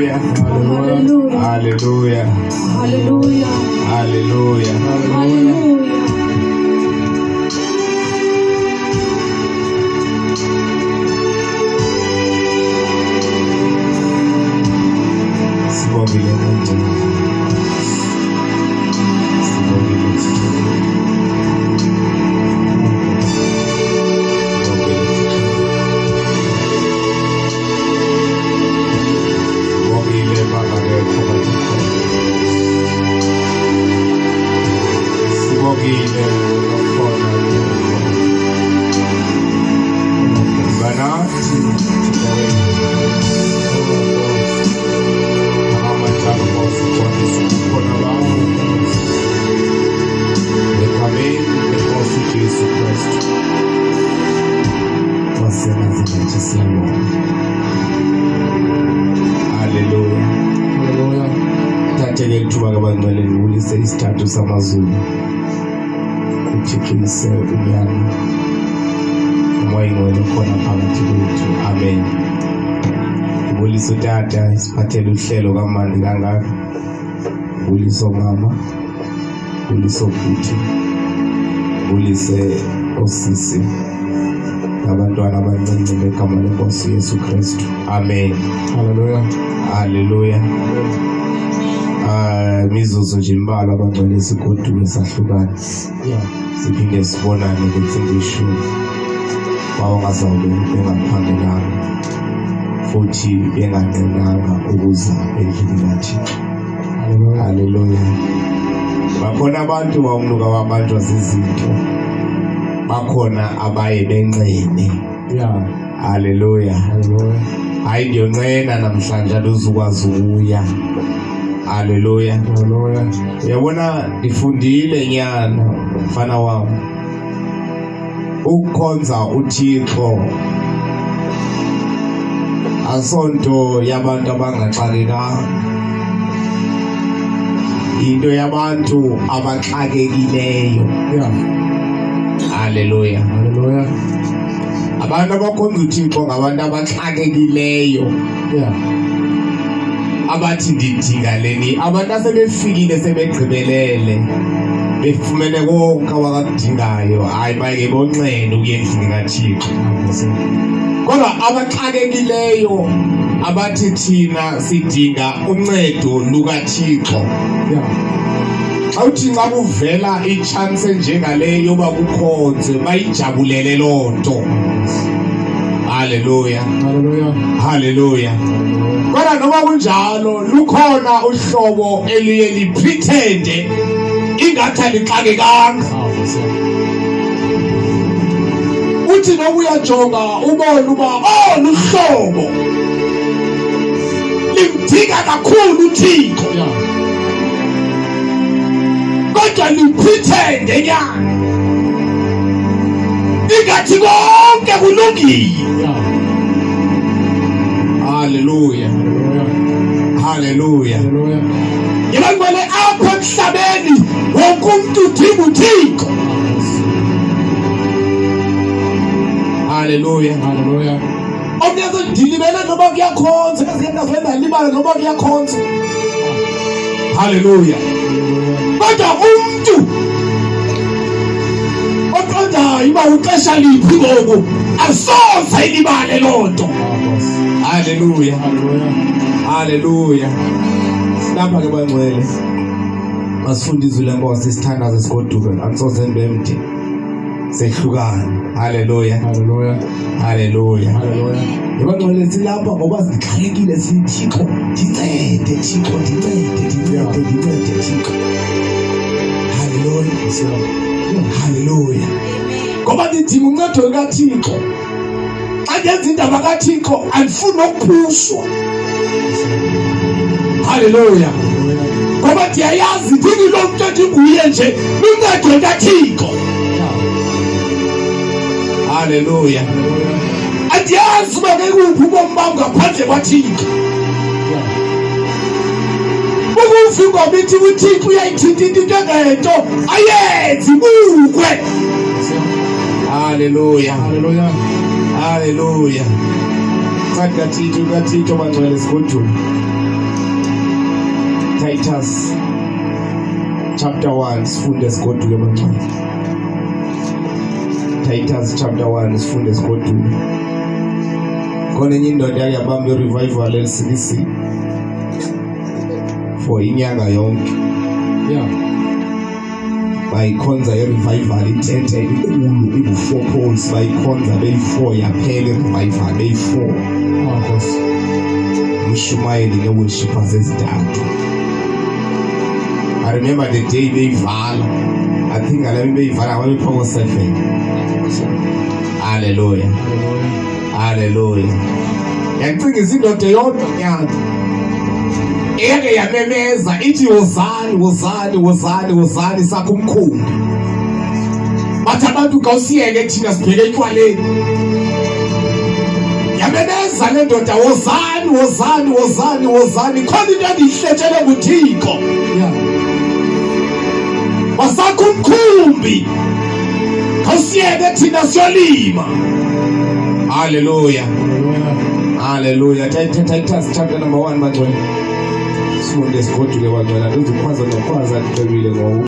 Hallelujah. Hallelujah. Hallelujah. Hallelujah. Hallelujah. Hallelujah. Sibongile ngumntu. Sibongile uThixo. Sibongile bangabekho bathixo. Sibongile ukhona banathi Thixo Jesu Kristu waseNazaretha siyabonga. Haleluya. Haleluya. Thathe-ke ithuba kabangcwele ngibulise isithathu samazulu. Uthixise unyana. Umoya ngcwele khona phakathi kwethu. Amen. Ngibulise utata isiphathele uhlelo kamandi kangaka. Ngibulise omama. Ngibulise obhuti. Ngibulise osisi nabantwana abancane ngegama lenkosi Yesu Kristu. Amen. Haleluya. Haleluya. Mizuzu nje imbalwa abangcwele isigoduke sahlukana. Siphinde sibonane kwinsimbi ishumi. Bawangazawube bengaphangelanga futhi benganqenanga ukuza endlini kaThixo. Haleluya. Bakhona abantu bawumnuka wabanjwa zizinto. Bakhona abaye benqene. Haleluya. Haleluya. Hayi ngiyonqena namhlanje aluzukwazi ukuya. Haleluya. Haleluya. Uyabona ngifundile nyana mfana wami. Ukukhonza uThixo asonto yabantu abangaxakekanga. Into yabantu abaxakekileyo. Haleluya. Haleluya. Abantu abakhonza uThixo ngabantu abaxakekileyo. Abathi ndidingaleni, abantu asebefikile sebegqibelele befumene konke abakudingayo. Hayi bayeke bonxene ukuya endlini kaThixo. Kodwa abaxakekileyo abathi thina sidinga uncedo lukaThixo. Xa uthi nxa kuvela ichance njengaleyo yoba kukhonze bayijabulele loo nto. Haleluya. Haleluya. Haleluya. Kodwa noma kunjalo lukhona uhlobo eliye lipretende ingathi alixakekanga. Uthi noma uyajonga ubone uba luhlobo limdinga kakhulu uThixo. Kodwa lipretende nyana ingathi konke kulungile. Haleluya. Haleluya. Ngibangwele apha emhlabeni wonke umuntu udinga uThixo. Haleluya. Haleluya. Omnyazo ndilibele noba kuyakhonza ngiyafenda libala noba kuyakhonza. Haleluya. Kodwa umuntu oqonda iba uxesha liphi ngoku asoze ilibale lonto. Haleluya. Haleluya. Haleluya. Lapha ke bangcwele masifunda izwi lenkosi sithandaze sigoduke angisoze ndibemde sehlukana. Haleluya. Haleluya. Haleluya. Haleluya. Yabangcwele silapha ngoba sixakekile sithi Thixo ndincede, Thixo ndincede, Thixo. Haleluya. Haleluya. Ngoba ndidinga uncedo lukaThixo. Xa ndenza indaba kaThixo andifuni ukuphushwa. Haleluya. Ngoba ndiyayazi ndingi lo muntu endinguye nje luncedo lukaThixo. Haleluya. Andiyazi uba kekuphi ubomi bam ngaphandle kwaThixo. Ukufika bithi uThixo uyayithinta into engento ayenzi bukwe. Haleluya. Haleluya. Haleluya. Kathixo bangcwele sigoduke. Titus chapter 1 sifunde sigoduke manje. Titus chapter 1 sifunde sigoduke. Khona enye indoda yabamba revival elisikisi for inyanga yonke. Yeah. Bayikhonza revival ithethe inkulu ibu4 poles bayikhonza beyi4 yaphela revival beyi4. Nkosi. Umshumayeli ne-worshippers ezintathu. I remember the day beyivala. I think beyivala babephoko 7. Hallelujah. Hallelujah. Yacinga izindoda yodwa nyanga. Eke yamemeza ithi wozani sakho umkhumbi. Bathi abantu kawusiyeke thina sibheke etshwaleni. Yamemeza le ndoda wozani khona into endiyihletshele kuThixo. Yeah. Wasakho umkhumbi. Kawusiyeke thina siyolima. Hallelujah. Hallelujah. Titus chapter number 1 manje. Sifunde sigoduke bangcwele uzikhwaza nokhwaza libekile ngoku